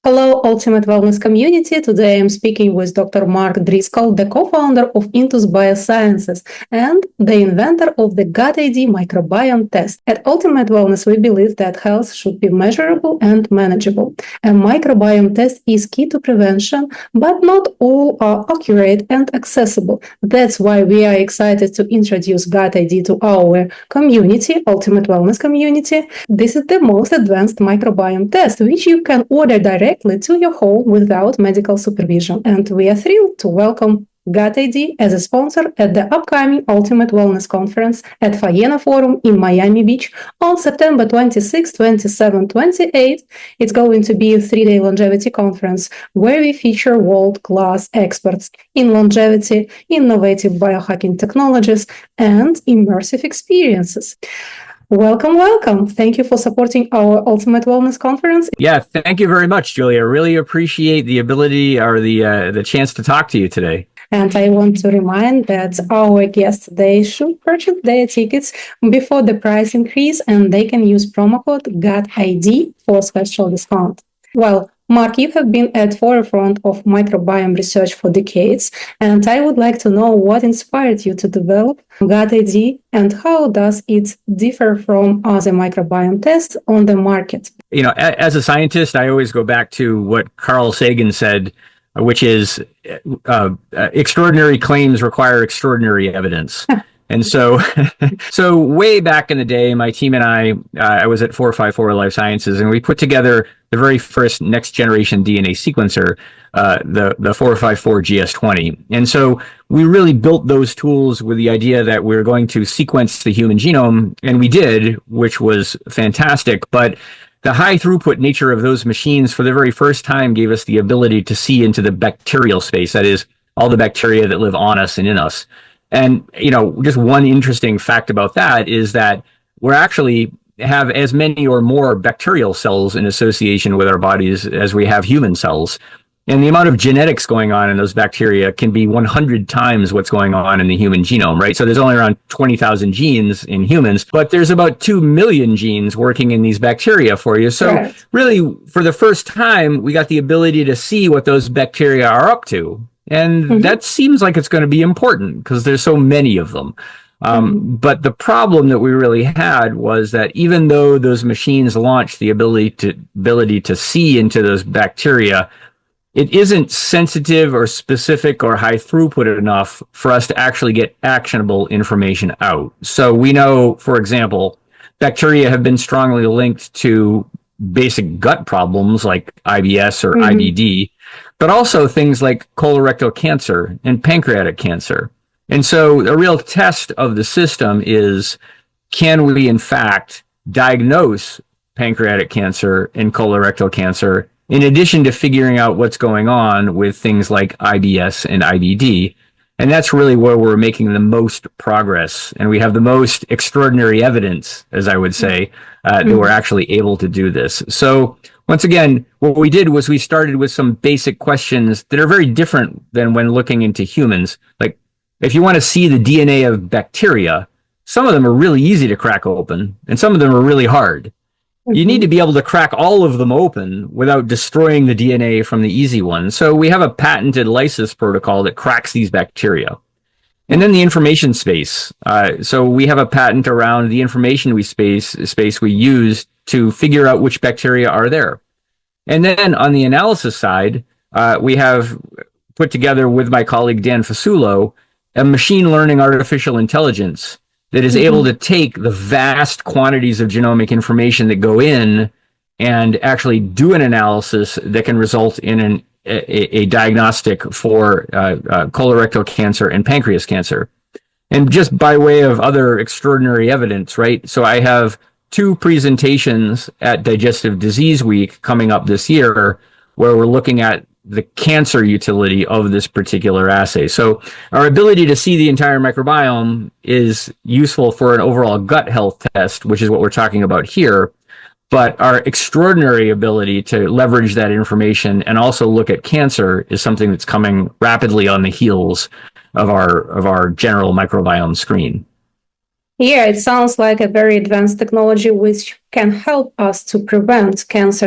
Hello, Ultimate Wellness community. Today I'm speaking with Dr. Mark Driscoll, the co-founder of Intus Biosciences and the inventor of the GutID microbiome test. At Ultimate Wellness, we believe that health should be measurable and manageable. A microbiome test is key to prevention, but not all are accurate and accessible. That's why we are excited to introduce GutID to our community, Ultimate Wellness community. This is the most advanced microbiome test, which you can order directly to your home without medical supervision. And we are thrilled to welcome GutID as a sponsor at the upcoming Ultimate Wellness Conference at Faena Forum in Miami Beach on September 26, 27, 28. It's going to be a 3-day longevity conference where we feature world-class experts in longevity, innovative biohacking technologies, and immersive experiences. Welcome, welcome. Thank you for supporting our Ultimate Wellness Conference. Yeah, thank you very much, Julia. Really appreciate the ability or the chance to talk to you today. And I want to remind that our guests, they should purchase their tickets before the price increase, and they can use promo code GutID for special discount. Well, Mark, you have been at forefront of microbiome research for decades, and I would like to know what inspired you to develop GutID and how does it differ from other microbiome tests on the market? You know, as a scientist, I always go back to what Carl Sagan said, which is extraordinary claims require extraordinary evidence. And so way back in the day, my team and I was at 454 Life Sciences, and we put together the very first next generation DNA sequencer, the 454 GS20. And so we really built those tools with the idea that we were going to sequence the human genome, and we did, which was fantastic. But the high throughput nature of those machines for the very first time gave us the ability to see into the bacterial space, that is, all the bacteria that live on us and in us. And, you know, just one interesting fact about that is that we're actually have as many or more bacterial cells in association with our bodies as we have human cells. And the amount of genetics going on in those bacteria can be 100 times what's going on in the human genome, right? So there's only around 20,000 genes in humans, but there's about 2 million genes working in these bacteria for you. So really, for the first time, we got the ability to see what those bacteria are up to. And that seems like it's going to be important because there's so many of them. But the problem that we really had was that even though those machines launched the ability to see into those bacteria, it isn't sensitive or specific or high throughput enough for us to actually get actionable information out. So we know, for example, bacteria have been strongly linked to basic gut problems like IBS or IBD, but also things like colorectal cancer and pancreatic cancer. And so a real test of the system is, can we in fact diagnose pancreatic cancer and colorectal cancer in addition to figuring out what's going on with things like IBS and IBD? And that's really where we're making the most progress. And we have the most extraordinary evidence, as I would say, that we're actually able to do this. So once again, what we did was we started with some basic questions that are very different than when looking into humans. Like, if you want to see the DNA of bacteria, some of them are really easy to crack open, and some of them are really hard. You need to be able to crack all of them open without destroying the DNA from the easy ones. So we have a patented lysis protocol that cracks these bacteria. And then the information space. So we have a patent around the information space we use to figure out which bacteria are there. And then on the analysis side, we have put together with my colleague Dan Fasulo a machine learning artificial intelligence that is able to take the vast quantities of genomic information that go in and actually do an analysis that can result in a diagnostic for colorectal cancer and pancreas cancer. And just by way of other extraordinary evidence, right? So I have 2 presentations at Digestive Disease Week coming up this year where we're looking at the cancer utility of this particular assay. So our ability to see the entire microbiome is useful for an overall gut health test, which is what we're talking about here. But our extraordinary ability to leverage that information and also look at cancer is something that's coming rapidly on the heels of our general microbiome screen. Yeah, it sounds like a very advanced technology which can help us to prevent cancer